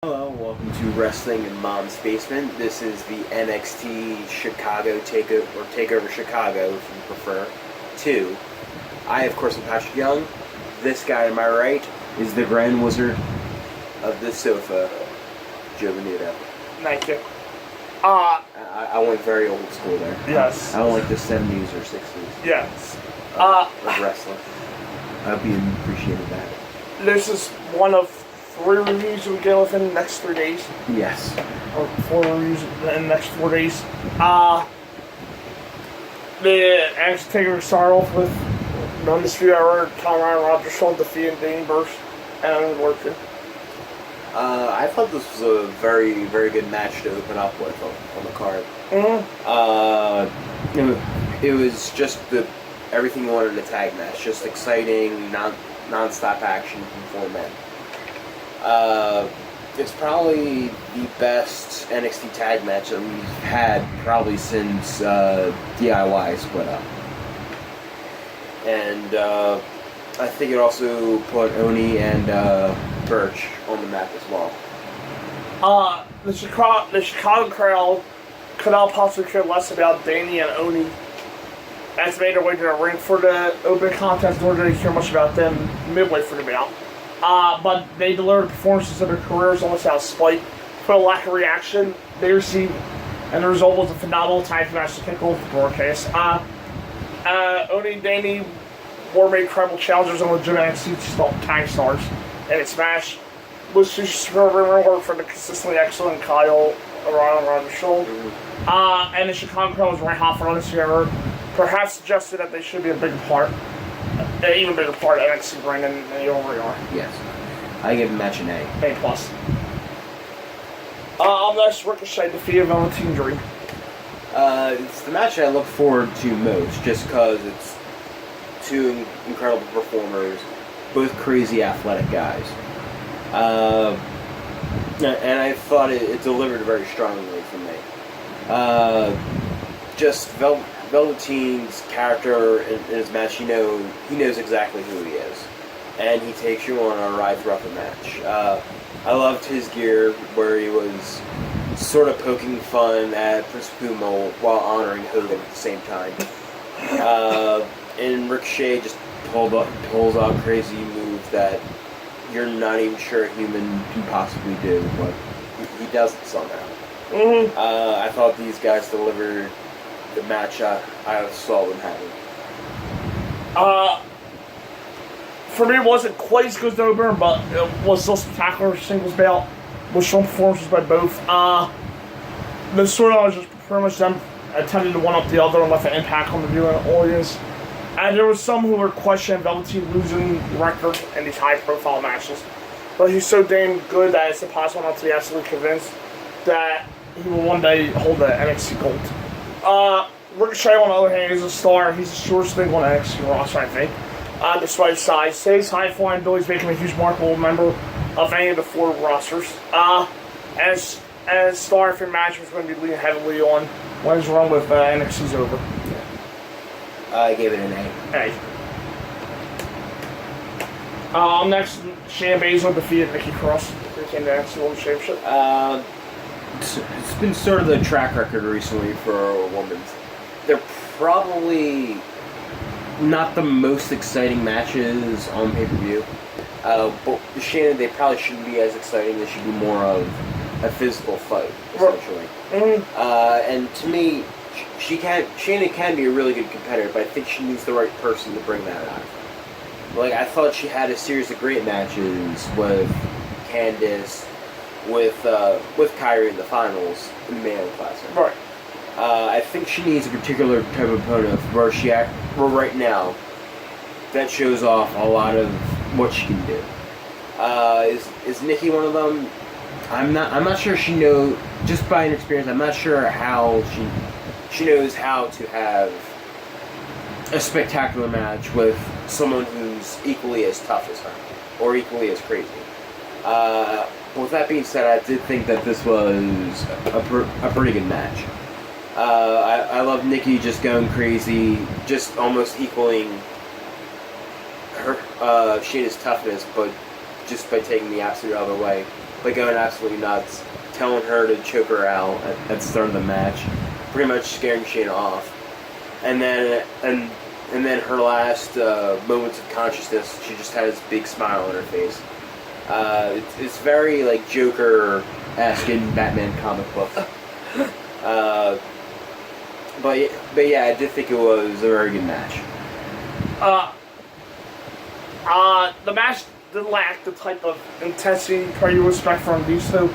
Hello, welcome to Wrestling in Mom's Basement. This is the NXT Chicago Takeover Chicago, if you prefer, 2. I, of course, am Patrick Young. This guy to my right is the Grand Wizard of the sofa, Joe Venuto. Thank you. I went very old school there. Yes. I don't like the 70s or 60s. Yes. Of wrestling. I hope you appreciated that. This is one of 3 reviews we get within the next 3 days. Yes. Or 4 reviews in the next 4 days. The NXT Takeover started off with Undisputed Era, Colorado Roger Shaw defeating Dane Burst and Worker. I thought this was a very, very good match to open up with on the card. It was just everything you wanted in a tag match. Just exciting, non-stop action from 4 men. It's probably the best NXT tag match that we've had probably since DIY split up. And I think it also put Oni and Birch on the map as well. The Chicago crowd could not possibly care less about Danny and Oni as made their way to the ring for the open contest, nor did they care much about them midway through the bout. But they delivered performances of their careers almost out of spite for the lack of reaction they received, and the result was a phenomenal tag match to kick off the broadcast. Oni and Danny were made credible challengers on legitimate NXT tag stars, and its match was just reward for the consistently excellent Kyle around the show. And the Chicago crowd was right hot for this year, perhaps suggested that they should be a bigger part. An even bigger part of NXT brand than they already are. Yes. I give the match an A. A+. Up next, Ricochet defeated Velveteen Dream. It's the match I look forward to most, just because it's 2 incredible performers, both crazy athletic guys. And I thought it delivered very strongly for me. Just Velveteen's character in his match, he knows exactly who he is, and he takes you on a ride throughout the match. I loved his gear, where he was sort of poking fun at Prince Puma while honoring Hogan at the same time. And Ricochet just pulls out crazy moves that you're not even sure a human can possibly do, but he does it somehow. I thought these guys delivered the match I saw them having. For me, it wasn't quite as good as the opener, but it was still spectacular singles bout with strong performances by both. The storyline was just pretty much them attempting to one-up the other and left an impact on the viewing audience. And there was some who were questioning Velveteen losing record in these high-profile matches, but he's so damn good that it's impossible not to be absolutely convinced that he will one day hold the NXT gold. Ricochet, on the other hand, is a star. He's the shortest thing on the NXT roster, I think. Despite his size, his high-flying abilities make him a huge marketable member of any of the 4 rosters. As star, if your match was going to be leaning heavily on when his run with NXT's over. I gave it an A. Next, Shayna Baszler defeated Nikki Cross. They came to NXT World Championship. It's been sort of the track record recently for a woman. They're probably not the most exciting matches on pay-per-view. But Shayna, they probably shouldn't be as exciting. They should be more of a physical fight, essentially. And to me, Shayna can be a really good competitor, but I think she needs the right person to bring that out. Like, I thought she had a series of great matches with Candice, with Kyrie in the finals in the Mayo Classic. Right. I think she needs a particular type of opponent where right now that shows off a lot of what she can do. Is Nikki one of them? I'm not sure she knows, just by inexperience, I'm not sure how she knows how to have a spectacular match with someone who's equally as tough as her, or equally as crazy. With that being said, I did think that this was a pretty good match. I love Nikki just going crazy, just almost equaling her Shayna's toughness, but just by taking the absolute other way. by going absolutely nuts, telling her to choke her out at the start of the match, pretty much scaring Shayna off. And then her last moments of consciousness, she just had this big smile on her face. It's very like Joker-esque in Batman comic book. But yeah, I did think it was a very good match. The match didn't lack the type of intensity you would expect from these two,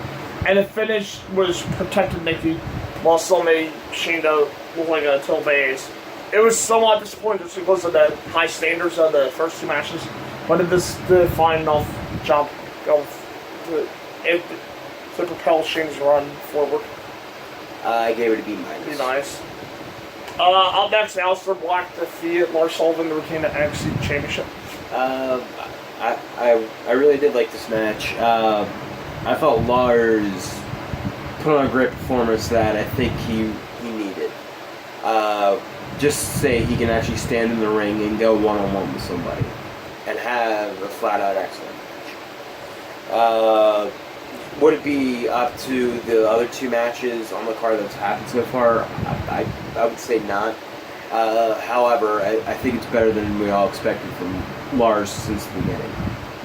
and the finish was protected Nikki while still made Shayna look like a total badass. It was somewhat disappointing just because of the high standards of the first two matches, but it was the fine enough jump to propel Shayna's run forward. I gave it a B-. Be nice. Up next, Aleister Black defeated Lars Sullivan to retain the NXT Championship. I really did like this match. I felt Lars put on a great performance that I think he needed. Just to say he can actually stand in the ring and go one-on-one with somebody and have a flat-out excellent match. Would it be up to the other two matches on the card that's happened so far? I would say not. However, I think it's better than we all expected from Lars since the beginning.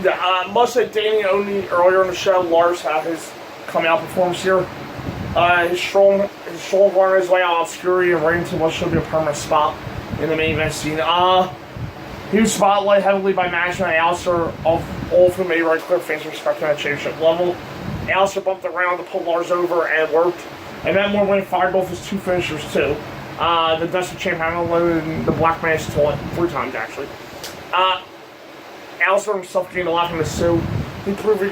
Yeah, much like Danny Oni earlier in the show, Lars had his coming out performance here. His strong run his way out of obscurity and right into what should be a permanent spot in the main event scene. He was spotlighted heavily by management and Aleister, all of whom made right clear fans respect him at championship level. Aleister bumped around to pull Lars over and worked. And then more when he fired both his two finishers too. The Dusty Champ Hammerlow and the Black Mass taught 3 times actually. Aleister himself gained a lot from the suit. He proved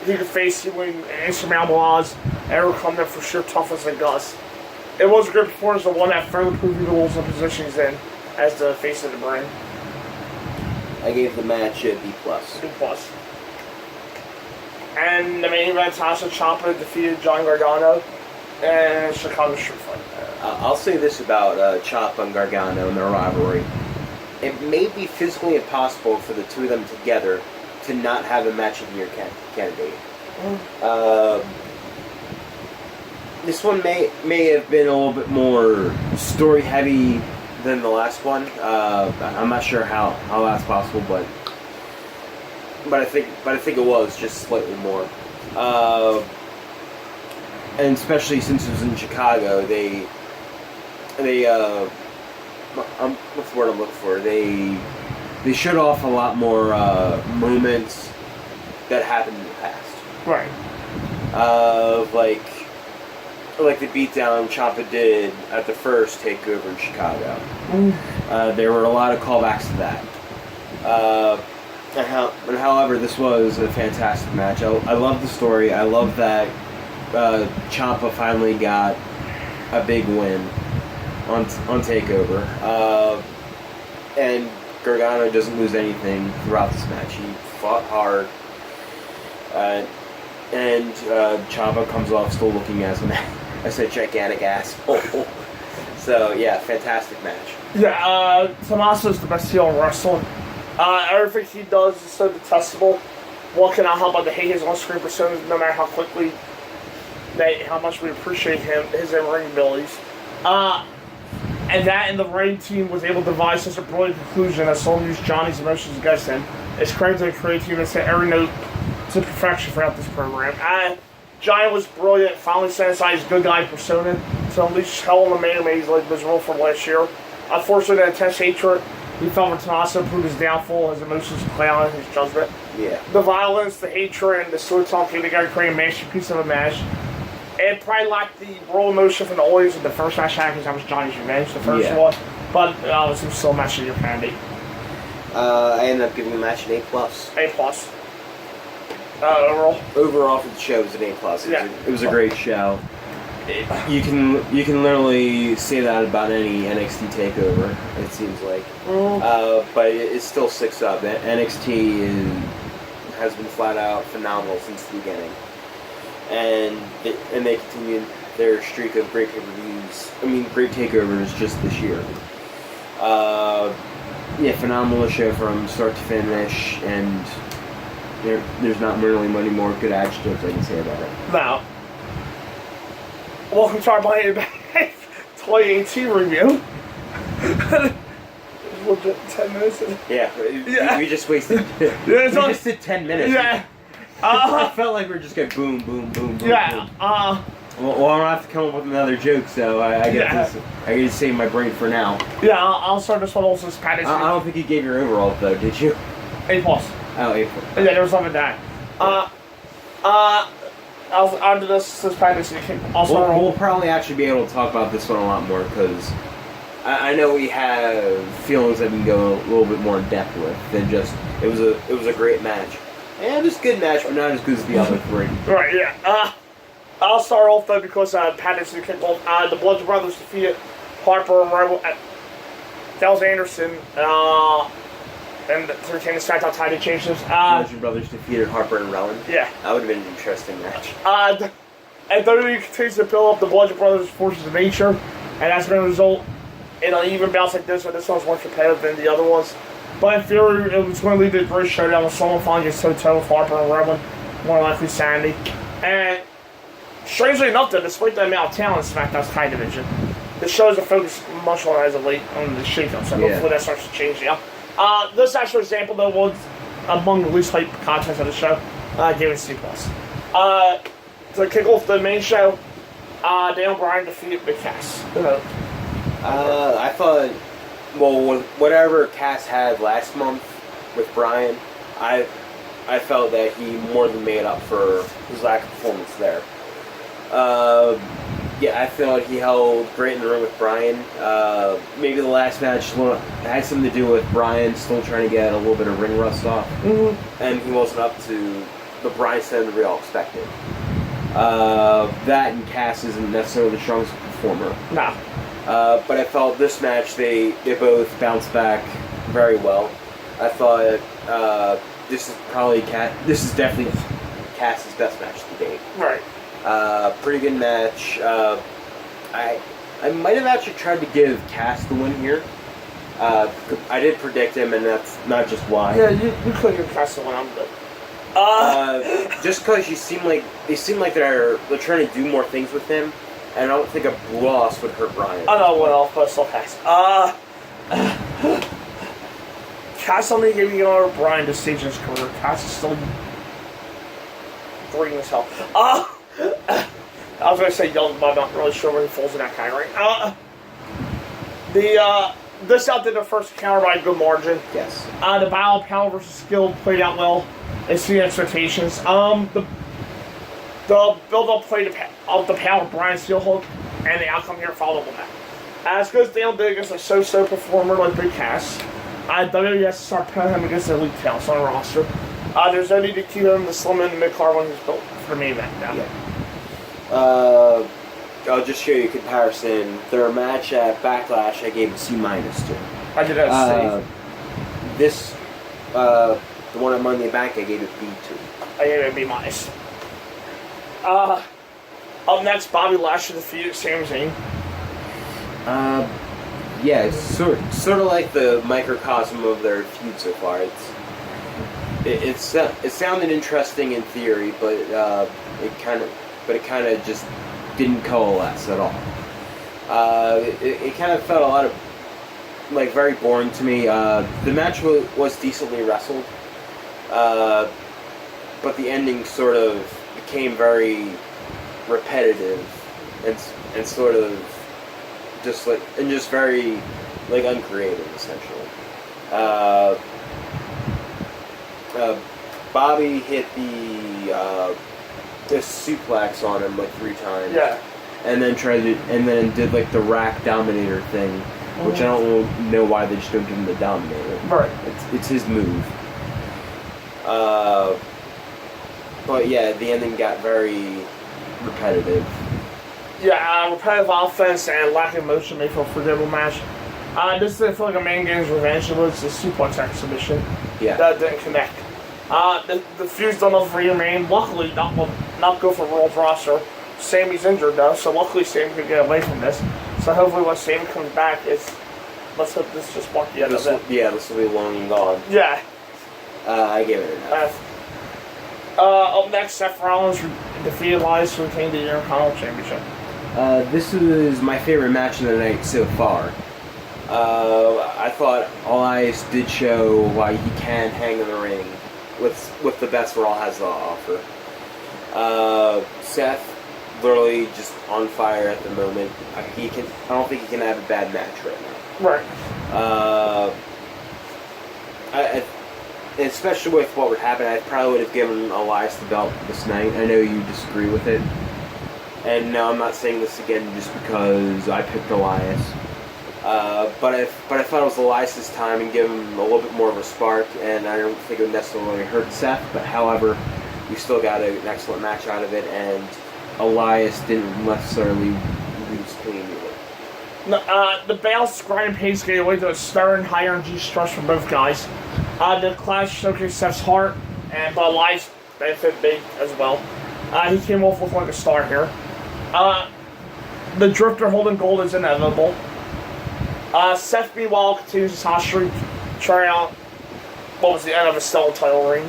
he could face insurmountable odds and overcome them for sheer toughness and guts. It was a great performance, the one that further proved the roles and positions in as the face of the brand. I gave the match a B+. B+. And the main event, Tommaso Ciampa defeated Johnny Gargano and Chicago Street Fight. I'll say this about Ciampa and Gargano and their rivalry. It may be physically impossible for the two of them together to not have a match of the year candidate. This one may have been a little bit more story heavy than the last one. I'm not sure how that's possible, but I think it was just slightly more. And especially since it was in Chicago, they what's the word I'm looking for? They showed off a lot more moments that happened in the past. Right. Like the beatdown Ciampa did at the first Takeover in Chicago. There were a lot of callbacks to that. However, this was a fantastic match. I love the story. I love that Ciampa finally got a big win on Takeover. And Gargano doesn't lose anything throughout this match. He fought hard. And Ciampa comes off still looking as a gigantic asshole. So, yeah, fantastic match. Yeah, Tommaso's the best heel in wrestling. Everything he does is so detestable. One cannot help but to hate his on-screen persona, no matter how quickly, how much we appreciate his in-ring abilities. And that and the Rain team was able to devise such a brilliant conclusion that someone used Johnny's emotions against him. It's credit to the creative team that set every note to perfection throughout this program. Johnny was brilliant, finally set aside his good guy persona to unleash hell on the man who made his life miserable from last year. Unfortunately, the intense hatred he felt for Tommaso proved his downfall, his emotions play on his judgment. Yeah. The violence, the hatred, and the storytelling came together to create a masterpiece of a match. It probably lacked the raw emotion from the audience in the first match because that was Johnny's revenge, the first one. But it was still a match of your candidate. I ended up giving the match an A+. A+. Overall? Overall for the show, it was an A+. It was a great show. You can literally say that about any NXT takeover, it seems like. But it still sticks up. NXT has been flat out phenomenal since the beginning. And they continued their streak of great pay-per-views. Great takeovers just this year. Phenomenal show from start to finish, and there's not really many more good adjectives I can say about it. Now, welcome to our Money in the Bank 2018 review. Legit 10 minutes. Yeah. We just wasted. Yeah, we just did 10 minutes. Yeah. I felt like we were just going boom, boom, boom, boom. Yeah. Boom. Well, I don't have to come up with another joke, so I get to save my brain for now. Yeah, I'll start this one also as Patty. I don't think you gave your overall though, did you? A+. Oh, A+. Yeah, there was something that. I'll do this as Patty. We'll probably actually be able to talk about this one a lot more because I know we have feelings that we can go a little bit more in depth with than just it was a great match. Yeah, it was a good match, but not as good as the other three. Right. Yeah. I'll start off though because Patterson kicked off. The Bludgeon Brothers defeated Harper and Rebel at Dallas Anderson and to retain the SmackDown title changes. Bludgeon Brothers defeated Harper and Rowan. Yeah. That would have been an interesting match. And WWE continues to build up the Bludgeon Brothers' forces of nature, and that's going to result in uneven bouts like this, but this one's more competitive than the other ones. But in theory, it was going to lead to a great showdown with someone falling against Toto, Harper, and Rebel, more likely Sandy. And strangely enough, though, despite the amount of talent in SmackDown's title division, the shows are focused much more as of late on the shakeup, so hopefully that starts to change now. This actual example, though, was among the least hyped content of the show. Gave it C+. To kick off the main show, Daniel Bryan defeated Big Cass. I thought, whatever Cass had last month with Bryan, I felt that he more than made up for his lack of performance there. I feel like he held great in the ring with Bryan. Maybe the last match had something to do with Bryan still trying to get a little bit of ring rust off. Mm-hmm. And he wasn't up to the Bryan standard we all expected. That and Cass isn't necessarily the strongest performer. Nah. But I felt this match, they both bounced back very well. I thought this is definitely Cass's best match to date. Right. Pretty good match. I might have actually tried to give Cass the win here. I did predict him, and that's not just why. Yeah, you could give Cass the win. I'm good. Just because they seem like they're trying to do more things with him, and I don't think a loss would hurt Bryan. I know what else, but still Cass. Cass only gave you over Bryan to stage in his career. Cass is still green as hell. I was gonna say young, but I'm not really sure where he falls in that category. This out did the first counter by a good margin. Yes. The battle of power versus skill played out well. Exceeded expectations. The build-up played of the power of Bryan's heel hook, and the outcome here followed on that. As good as Daniel did against a so-so performer like Big Cass, WWE has to start putting him against the elite talents on the roster. There's no need to keep him the slim in the mid-card when he's built for the main event now. Yeah. I'll just show you a comparison. Their match at Backlash, I gave a C- to. I did that C. The one at Money in the Bank, I gave it B to. I gave it a B-. Up next, Bobby Lashley defeated Sami Zayn. It's sort of like the microcosm of their feud so far. It sounded interesting in theory, but it kind of just didn't coalesce at all. It kind of felt a lot of very boring to me. The match was decently wrestled, but the ending sort of became very repetitive and sort of just very uncreative essentially. Bobby hit the suplex on him 3 times. Yeah. And then did the rack dominator thing, which I don't know why they just don't give him the dominator. Right. It's his move. But yeah, the ending got very repetitive. Yeah, repetitive offense and lack of motion made for a forgettable match. This didn't feel like a Man Games revenge. It was a suplex exhibition. Yeah. That didn't connect. The feud's done enough for your main. Luckily, not go for World roster. Sammy's injured though, so luckily Sammy could get away from this. So hopefully when Sammy comes back, let's hope this just marked the end of it. Yeah, this will be long and gone. Yeah. I gave it an F. Up next, Seth Rollins defeated Elias to retain the Intercontinental Championship. This was my favorite match of the night so far. I thought Elias did show why he can hang in the ring with the best Raw has to offer. Seth, literally just on fire at the moment. I don't think he can have a bad match right now. Right. Especially with what would happen, I probably would have given Elias the belt this night. I know you disagree with it. And no, I'm not saying this again just because I picked Elias. But I thought it was Elias' time and give him a little bit more of a spark, and I don't think it would necessarily hurt Seth, but however, we still got an excellent match out of it, and Elias didn't necessarily lose clean either. No, the Bales grind pace gave away to a stern, high energy stretch from both guys. The clash showcased Seth's heart, but Elias benefit big as well. He came off looking like a star here. The Drifter holding gold is inevitable. Seth, meanwhile, continues his hot streak, trying out what was the end of his Stellar title reign.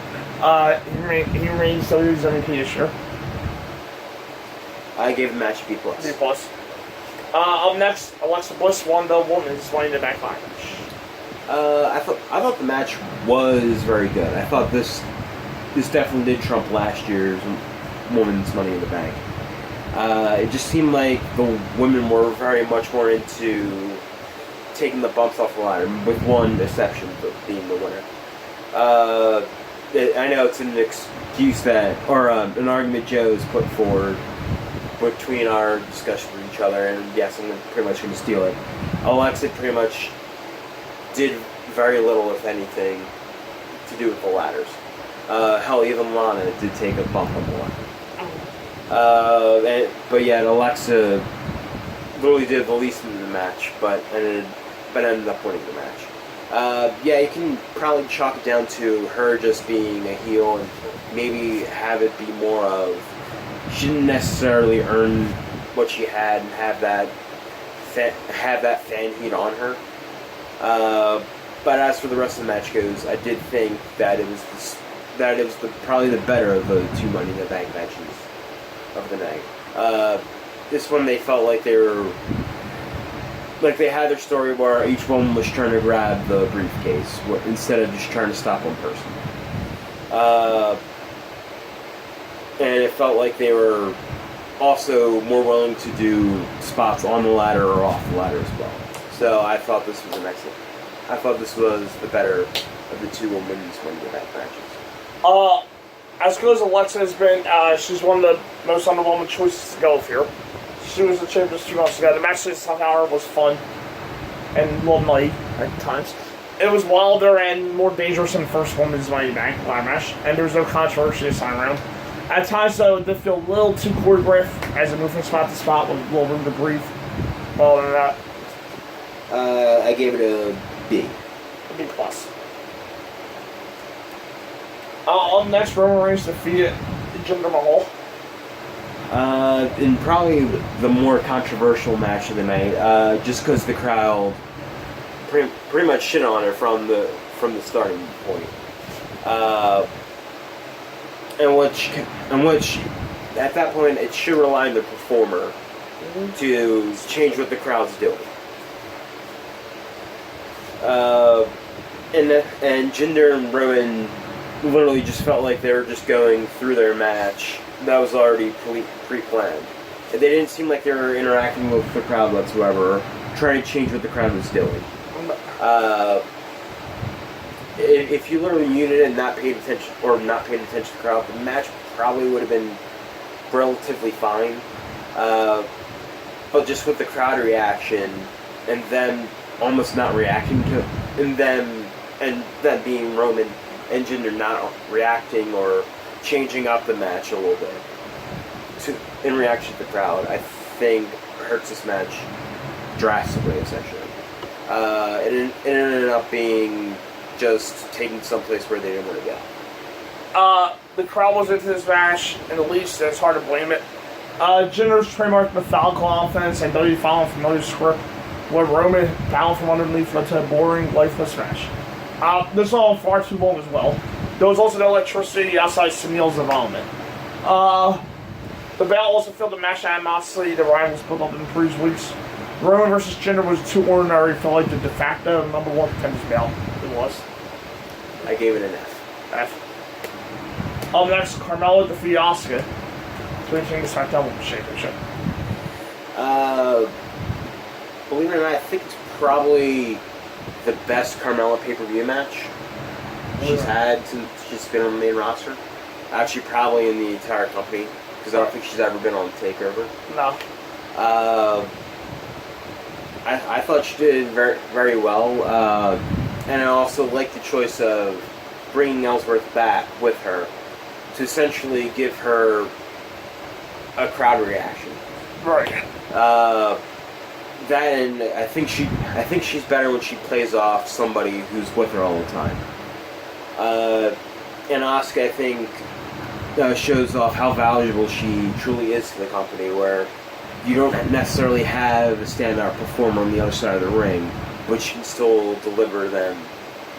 He remains WWE's MVP this year. I gave the match B+. B+. Up next, Alexa Bliss won the Women's Money in the Bank match. I thought the match was very good. I thought this definitely did trump last year's Women's Money in the Bank. It just seemed like the women were very much more into taking the bumps off the ladder, with one exception being the winner. I know it's an excuse or an argument Joe's put forward between our discussion with each other, and yes, I'm pretty much going to steal it. Alexa pretty much did very little, if anything, to do with the ladders. Hell, even Lana did take a bump on the ladder. But yeah, Alexa literally did the least in the match, but ended up winning the match. Yeah, you can probably chalk it down to her just being a heel and maybe have it be more of she didn't necessarily earn what she had and have that fan heat on her. But as for the rest of the match goes, I did think that it was probably the better of the two Money in the Bank matches of the night. This one they felt like they had their story where each one was trying to grab the briefcase instead of just trying to stop one person. And it felt like they were also more willing to do spots on the ladder or off the ladder as well. So I thought this was I thought this was the better of the two women's Money in the Bank matches. As good as Alexa has been, she's one of the most underwhelming choices to go with here. She was the champion 2 months ago. The match this hour was fun and a little nutty at times. It was wilder and more dangerous than the first Women's Money in the Bank ladder match, and there was no controversy this time around. At times, though, it did feel a little too choreographed as it moved from spot to spot with a little room to breathe. Other than that, I gave it a B. A B+. Up next, Roman Reigns defeated Jinder Mahal. In probably the more controversial match of the night, just because the crowd pretty much shit on her from the starting point, and which at that point it should rely on the performer to change what the crowd's doing. And Jinder and Rowan literally just felt like they were just going through their match that was already pre-planned. They didn't seem like they were interacting with the crowd whatsoever, or trying to change what the crowd was doing. If you literally muted and not paid attention to the crowd, the match probably would have been relatively fine. But just with the crowd reaction and them almost not reacting to, and them being Roman and Jinder not reacting or changing up the match a little bit in reaction to the crowd, I think hurts this match drastically, essentially. It ended up being just taking someplace where they didn't want to go. The crowd was into this match, and at least it's hard to blame it. Jinder's trademark methodical offense and WWE following familiar script, where Roman down from underneath led to a boring, lifeless match. This went on far too long as well. There was also no electricity outside Sunil's involvement. The battle also filled a match animosity the rivals built up in previous weeks. Roman versus Jinder was too ordinary for like the de facto number one contenders bout. It was. I gave it an F. F. Up next, Carmella defeated Asuka to retain the SmackDown Women's Championship. Believe it or not, I think it's probably the best Carmella pay-per-view match she's had since she's been on the main roster. Actually, probably in the entire company, because I don't think she's ever been on Takeover. No. I thought she did very, very well, and I also like the choice of bringing Ellsworth back with her to essentially give her a crowd reaction. Right. That, and I think she's better when she plays off somebody who's with her all the time. And Asuka, I think, shows off how valuable she truly is to the company, where you don't necessarily have a standout performer on the other side of the ring, but she can still deliver them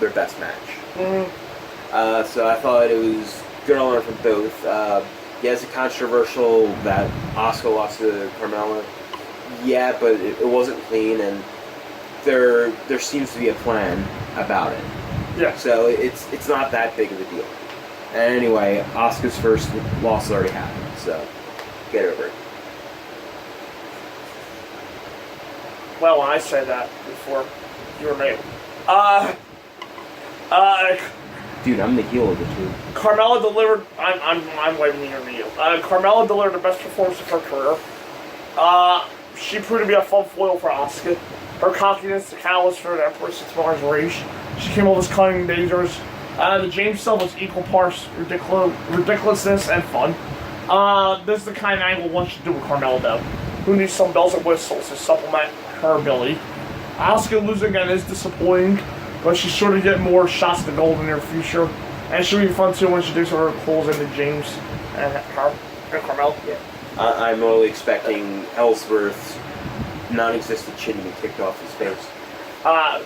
their best match. Mm-hmm. So I thought it was good to learn from both. Yeah, it's controversial that Asuka lost to Carmella. Yeah, but it wasn't clean, and there seems to be a plan about it. Yeah. So it's not that big of a deal. And anyway, Asuka's first loss already happened, so get over it. Well, when I said that before, you were made. Dude, I'm the heel of the two. Carmella delivered. I'm way meaner than you. Carmella delivered the best performance of her career. She proved to be a fun foil for Asuka. Her cockiness, the catalyst for the Empress 6 Mars rage. She came off as cunning and dangerous. The James stuff was equal parts ridiculousness and fun. This is the kind of angle one should do with Carmella, though, who needs some bells and whistles to supplement her ability. Asuka losing again is disappointing, but she's sure to get more shots at the gold in her future. And it should be fun too when she does her pulls into James and her and Carmella. Yeah. I'm really expecting Ellsworth's non-existent chin to be kicked off his face. I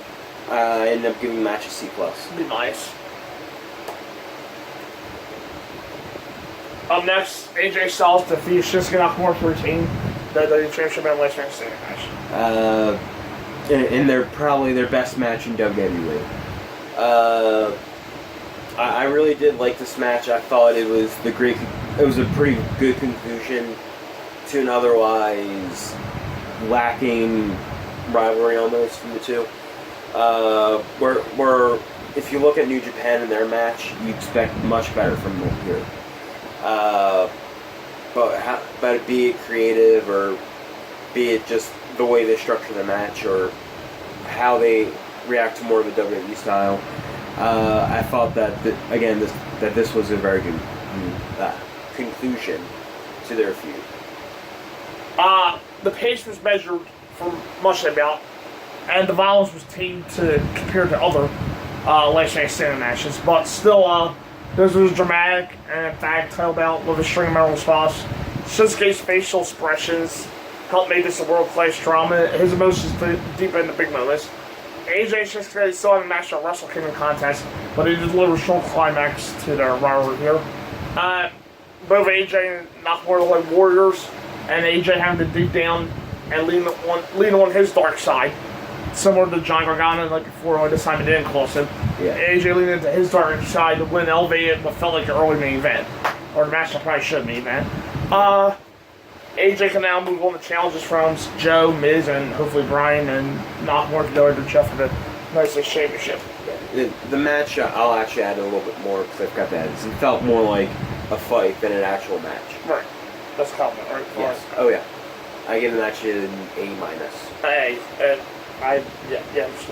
ended up giving the match a C+. Be nice. Up next, AJ Styles defeats Shinsuke Nakamura to retain the WWE Championship in a last man standing match. In probably their best match in WWE. I really did like this match. I thought it was a pretty good conclusion to an otherwise lacking rivalry almost from the two. Where if you look at New Japan and their match, you expect much better from them here. But be it creative or be it just the way they structure the match or how they react to more of the WWE style, I thought that this was a very good conclusion to their feud. The pace was measured for much of the bout, and the violence was tamed to compared to other last man standing matches, but still, this was dramatic and emphatic title bout with a string of memorable spots. Shinsuke's facial expressions helped make this a world-class drama. His emotions deep in the big moments. AJ and Shinsuke still have a match at Wrestle Kingdom contest, but they delivered a strong climax to their rivalry here. Both AJ and Nakamura are like warriors, and AJ having to dig down and lean on his dark side, similar to John Gargano like before when this time it didn't cost him. Yeah. AJ leaned into his dark side to win, elevated what felt like an early main event, or the match that probably should main event. AJ can now move on to challenges from Joe, Miz, and hopefully Bryan, and Nakamura to go into Jeff for the United States Championship. The match, I'll actually add a little bit more because I've got that. It felt more like a fight than an actual match. Right. That's a compliment, right? Yes. Oh, yeah. I give the match an A-. Hey, it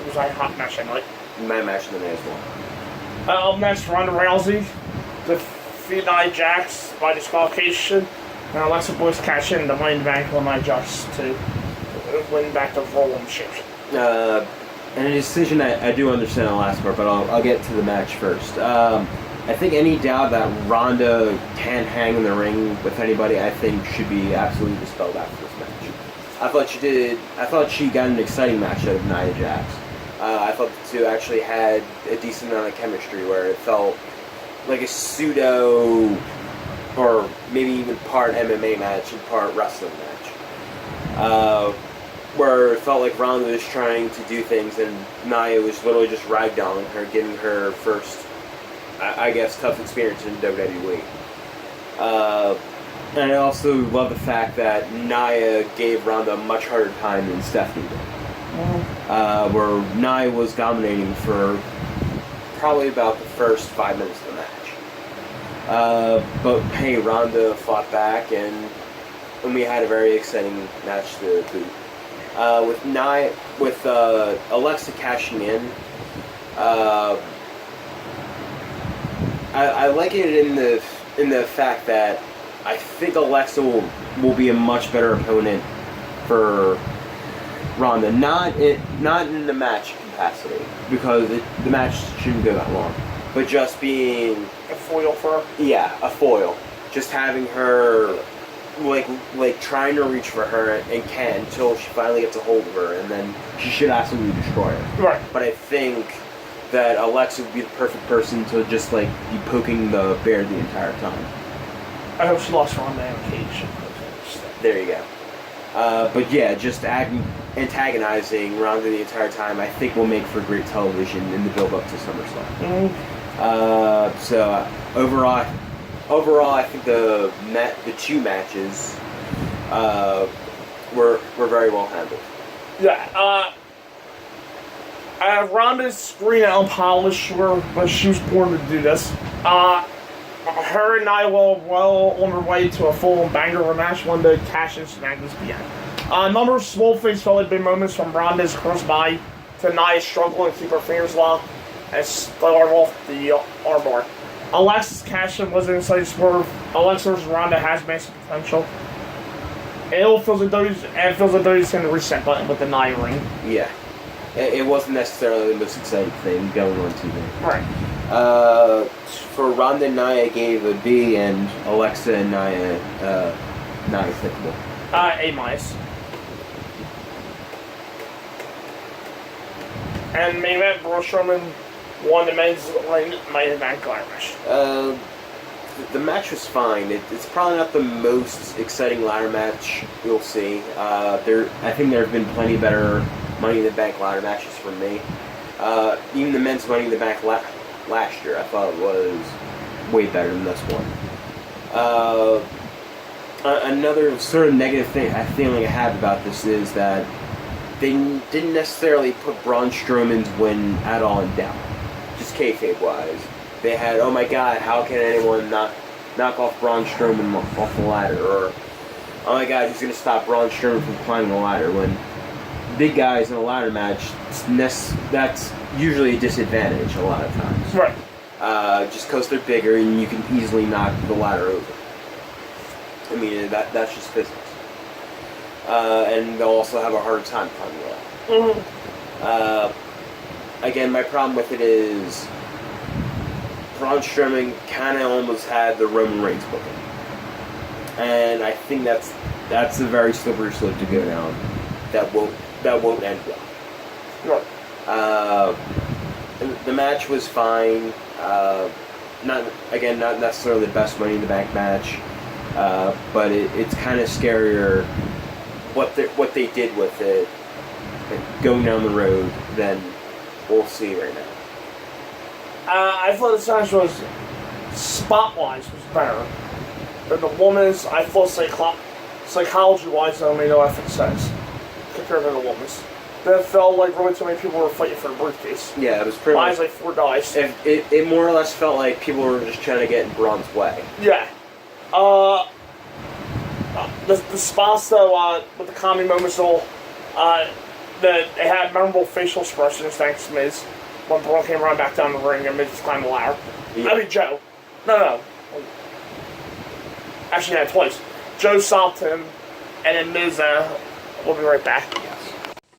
was a hot match, I like. My match of the night as well. Up next, Ronda Rousey defeated Nia Jax by disqualification. And Alexa Bliss cashed in the Money in the Bank on Nia Jax to win back the Raw Women's Championship. And a decision I do understand the last part, but I'll get to the match first. I think any doubt that Ronda can hang in the ring with anybody, I think should be absolutely dispelled after this match. I thought she got an exciting match out of Nia Jax. I thought the two actually had a decent amount of chemistry where it felt like a pseudo, or maybe even part MMA match and part wrestling match. Where it felt like Ronda was trying to do things and Nia was literally just ragdolling her, giving her first, I guess, tough experience in WWE. And I also love the fact that Nia gave Ronda a much harder time than Stephanie did. Where Nia was dominating for probably about the first 5 minutes of the match. But hey, Ronda fought back and we had a very exciting match to boot. With Alexa cashing in, I like it in the fact that I think Alexa will be a much better opponent for Ronda. Not in the match capacity, because the match shouldn't go that long, but just being a foil for her. Yeah, a foil. Just having her. Like trying to reach for her and can until she finally gets a hold of her, and then she should absolutely destroy her. Right. But I think that Alexa would be the perfect person to just like be poking the bear the entire time. I hope she lost Ronda in a cage. There you go. But yeah, just antagonizing Ronda the entire time, I think will make for great television in the build up to SummerSlam. So overall, I think the two matches were very well handled. Yeah, Ronda's green and unpolished, but she was born to do this. Her and Nia were well on her way to a full banger of a match when the cash-in shenanigans began. A number of small things felt like big moments, from Ronda's crossbody to Nia's struggle to keep her fingers locked and start off the armbar. Alexa's cash-in was an exciting swerve. Alexa vs. Ronda has massive potential. It feels like WWE's going to reset button with the Nia ring. Yeah. It wasn't necessarily the most exciting thing going on TV. Right. For Ronda and Nia, I gave a B, and Alexa and Nia, not acceptable. A-. And main event, Braun Strowman won the men's main event match. The match was fine. It's probably not the most exciting ladder match you'll see. I think there have been plenty better Money in the Bank ladder matches for me. Even the men's Money in the Bank last year, I thought it was way better than this one. Another sort of negative feeling I have about this is that they didn't necessarily put Braun Strowman's win at all in doubt. Just kayfabe wise, they had, oh my god, how can anyone knock off Braun Strowman off the ladder, or oh my god, who's going to stop Braun Strowman from climbing the ladder? When big guys in a ladder match, that's usually a disadvantage a lot of times. Right. Just because they're bigger and you can easily knock the ladder over. I mean, that's just physics. And they'll also have a harder time climbing the ladder. Again, my problem with it is Braun Strowman kind of almost had the Roman Reigns booking, and I think that's a very slippery slope to go down. That won't end well. Right. The match was fine. Not necessarily the best Money in the Bank match, but it's kind of scarier what they did with it going down the road than we'll see right now. I thought this match was, spot-wise, was better. But the woman's, I thought psychology-wise, I made no effort sense compared to the woman's. That felt like really too many people were fighting for the briefcase. Yeah, it was pretty much like 4 dice. It more or less felt like people were just trying to get in Braun's way. Yeah. The spots, though, with the comedy moments, though, they had memorable facial expressions thanks to Miz when Braun came around back down the ring and Miz climbed the ladder. Yeah. I mean, Joe. No. Actually, yeah, twice. Joe stopped him, and then Miz, we'll be right back.